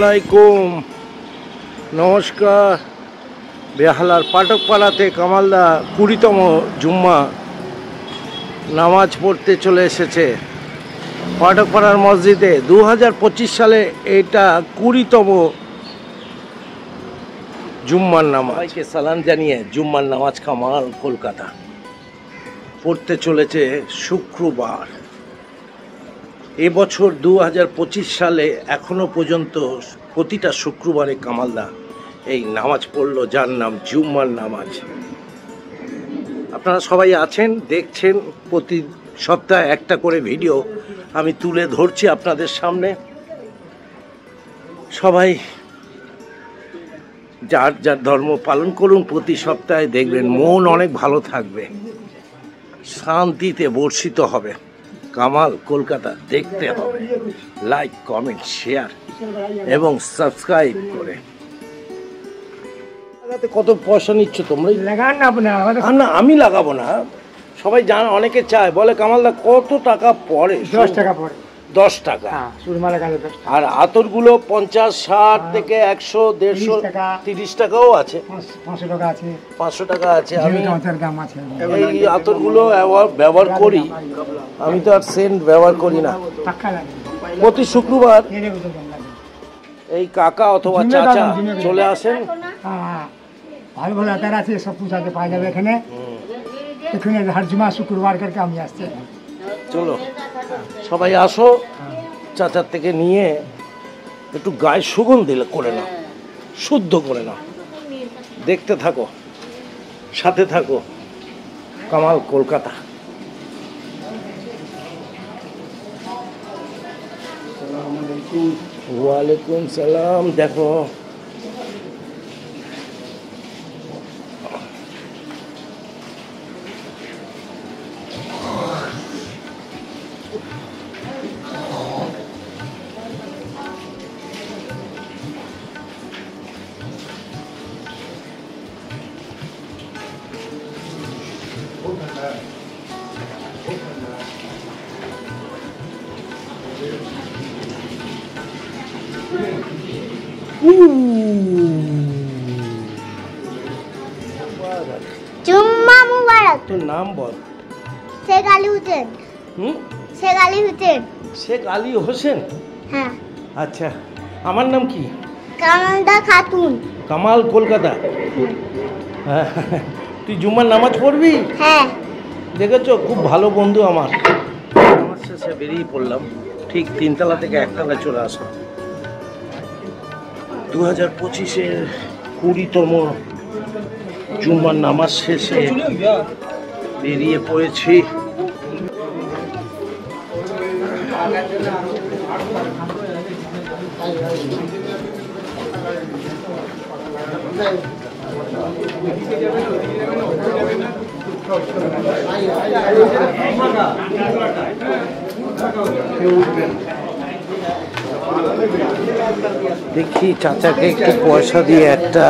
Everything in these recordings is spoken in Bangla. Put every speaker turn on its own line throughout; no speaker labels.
আলাইকুম, নমস্কার। বেহালার পাঠকপাড়াতে কামালদা 20তম জুম্মা নামাজ পড়তে চলে এসেছে পাঠকপাড়ার মসজিদে। 2025 সালে এটা 20তম জুম্মার নামাজ। সবাইকে সালাম জানিয়ে জুম্মার নামাজ কামাল কলকাতা পড়তে চলেছে শুক্রবার। এবছর 2025 সালে এখনো পর্যন্ত প্রতিটা শুক্রবারে কামালদা এই নামাজ পড়লো, যার নাম জুম্মার নামাজ। আপনারা সবাই আছেন, দেখছেন। প্রতি সপ্তাহে একটা করে ভিডিও আমি তুলে ধরছি আপনাদের সামনে। সবাই যার যার ধর্ম পালন করুন, প্রতি সপ্তাহে দেখবেন মন অনেক ভালো থাকবে, শান্তিতে বর্ষিত হবে। কামাল কলকাতা দেখতে হবে। লাইক, কমেন্ট, শেয়ার এবং সাবস্ক্রাইব করে। কত পয়সা নিচ্ছ তোমরা? না, আমি লাগাবো না। সবাই জানা, অনেকে চায়, বলে কামালদা কত টাকা পড়ে?
10 টাকা পড়ে।
10 টাকা। আর আতরগুলো 50, 60 থেকে 100, 150, 30 টাকাও আছে,
500 টাকা আছে,
500 টাকা আছে। আমি
দাম আছে।
এই আতরগুলো ব্যবহার করি, আমি তো আর সেন্ট ব্যবহার করি না। প্রতি শুক্রবার এই কাকা অথবা চাচা চলে আসেন।
ভালো ভালো আতার আছে, সব কিছু আছে, পাওয়া যাবে এখানে। এখানে হর জুমা শুক্রবার করকে আমি আসছে।
চলো সবাই আসো, চাচার থেকে নিয়ে একটু গায়ে সুগন্ধি করে নাও, শুদ্ধ করে নাও। দেখতে থাকো, সাথে থাকো। কামাল কলকাতা। ওয়ালাইকুম সালাম। দেখো
জুম্মা মুবারক।
তোর নাম বল।
শেখ আলী হোসেন। শেখ আলী হোসেন।
শেখ আলী হোসেন?
হ্যাঁ।
আচ্ছা, আমার নাম কি?
কামালদা খাতুন।
কামাল কলকাতা। তুই জুম্মার নামাজ পড়বি?
হ্যাঁ।
দেখেছো, খুব ভালো বন্ধু আমার। নামাজ শেষে বেরিয়ে পড়লাম, ঠিক 3 তলা থেকে 1 তলায় চলে আসলাম। 2025-এর 20তম জুম্মার নামাজ শেষে বেরিয়ে পড়েছি। দেখি চাচাকে একটু পয়সা দিয়ে একটা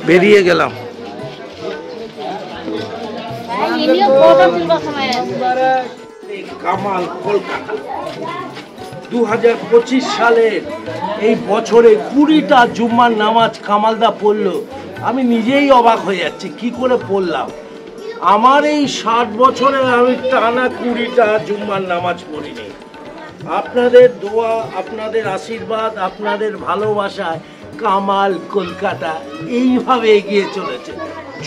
বেরিয়ে গেলাম। কামাল কলকাতা 2025 সালের এই বছরে 20টা জুম্মার নামাজ কামালদা পড়লো। আমি নিজেই অবাক হয়ে যাচ্ছি, কি করে পড়লাম। আমার এই 60 বছরে আমি টানা 20টা জুম্মার নামাজ পড়িনি। আপনাদের দোয়া, আপনাদের আশীর্বাদ, আপনাদের ভালোবাসায় কামাল কলকাতা এইভাবে এগিয়ে চলেছে।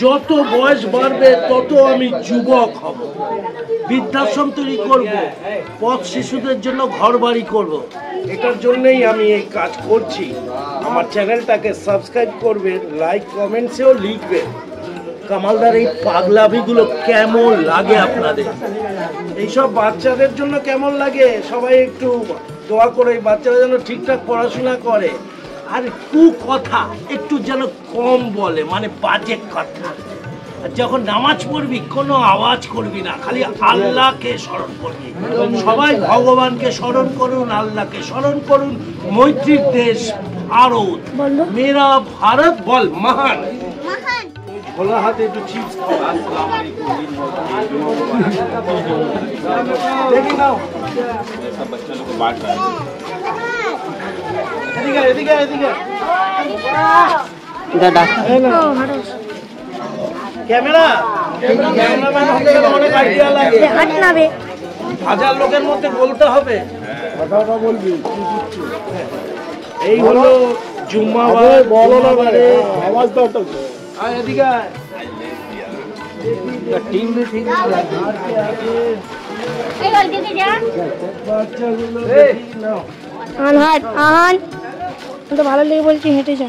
যত বয়স বাড়বে তত আমি যুবক হব, বৃদ্ধাশ্রম তৈরি করব, পথ শিশুদের জন্য ঘর বাড়ি করব। এটার জন্যই আমি এই কাজ করছি। আমার চ্যানেলটাকে সাবস্ক্রাইব করবেন, লাইক কমেন্টসেও লিখবেন। কামালদার এই পাগলামিগুলো কেমন লাগে আপনাদের? এইসব বাচ্চাদের জন্য কেমন লাগে? সবাই একটু দোয়া করে বাচ্চারা যেন ঠিকঠাক পড়াশোনা করে, আর কথা একটু যেন কম বলে, মানে বাজে কথা। যখন নামাজ পড়বি কোনো আওয়াজ করবি না, খালি আল্লাহকে স্মরণ করবি। সবাই ভগবানকে স্মরণ করুন, আল্লাহকে স্মরণ করুন। মৈত্রীর দেশ ভারত, মেরা ভারত বল মহান। খোলা হাতে একটু চিপস দেখি নাও
सब बच्चों लोग को बांट रहा है
এদিকে এদিকে এদিকে
দাদা
ক্যামেরা ক্যামেরাম্যান হতে গেলে অনেক আইডিয়া লাগে
হাট নাবে
হাজার লোকের মধ্যে বলতে হবে কথাটা বলবি এই হলো জুম্মাবার বলো না মানে আওয়াজ দাও তো আর এদিকে টিম भी ठीक है हार के आगे
এই গল দিকে যা
বাচ্চাগুলো দেখি নাও
আন হাট আন তো ভালো লেগে বলছি হেঁটে যা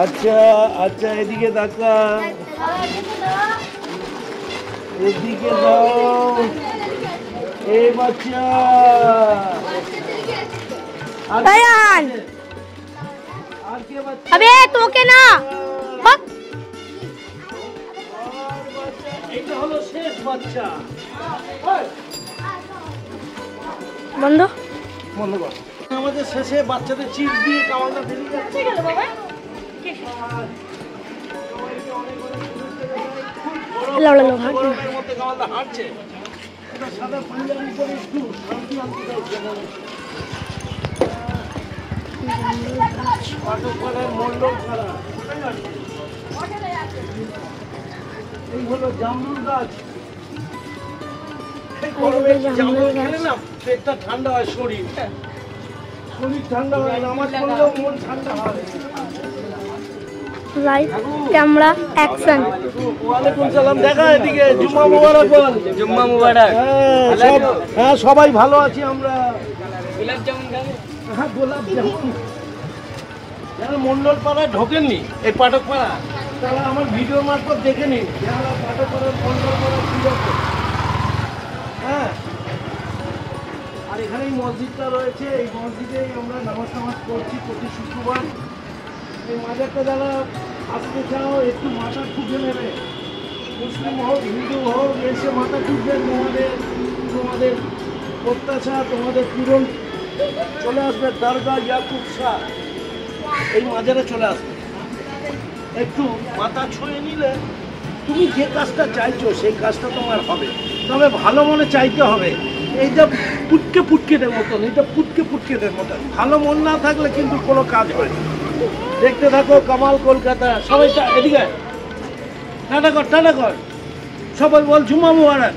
আচ্ছা আচ্ছা এদিকে তাকা এদিকে দাও এই বাচ্চা
আয়ান
আর কে বাচ্চা
আবে তোকে না বাপ
এইটা হলো শেষ বাচ্চা
বন্ধ
বন্ধ কর আমাদের শেষে বাচ্চাদের চিপস দিয়ে কামালটা বেরিয়ে যাচ্ছে
লাউলা হাট
গরমের মধ্যে কামালটা হাঁটছে এটা সাদা পাঞ্জাবি পরে একটু শান্তি আনতে চাইছে পাটকপাড়ার মন্ডল পাড়া এই হলো জামরুল গাছ এই গরমে জামরুল খেলে না পেটটা ঠান্ডা হয় শরীর ঠান্ডা হয় নামাজ পড়লেও মন ঠান্ডা হয়
লাইভ ক্যামেরা অ্যাকশন
ওয়ালাইকুম সালাম দেখা এদিকে জুম্মা মুবারক বল
জুম্মা মুবারক
হ্যাঁ সবাই ভালো আছি আমরা গোলাপ জামুন খাবে হ্যাঁ গোলাপ জামুন যারা মন্ডল পাড়ায় ঢোকেননি এই পাঠক পাড়া তারা আমার ভিডিও মারফত দেখে নিন যারা পাঠক পাড়ার মন্ডল পাড়া কি আছে হ্যাঁ আর এখানে এই মসজিদটা রয়েছে এই মসজিদেই আমরা নামাজ পড়ছি প্রতি শুক্রবার এই মাজারটা যারা আসতে চাও একটু মাথা ঠুকে নেবে মুসলিম হোক হিন্দু হোক এসে মাথা ঠুকবেন তোমাদের প্রত্যাশা তোমাদের পূরণ চলে আসবে দরগা ইয়াকুব শাহ এই মাজারে চলে আসবে একটু মাথা ছুঁয়ে নিলে তুমি যে কাজটা চাইছো সেই কাজটা তোমার হবে তবে ভালো মনে চাইতে হবে এইটা পুটকে পুটকেদের মতন এইটা পুটকে পুটকেদের মতন ভালো মন না থাকলে কিন্তু কোনো কাজ হয় না দেখতে থাকো কামাল কলকাতা সবাই এদিকে টাটা কর সবাই বল জুম্মা মুবারক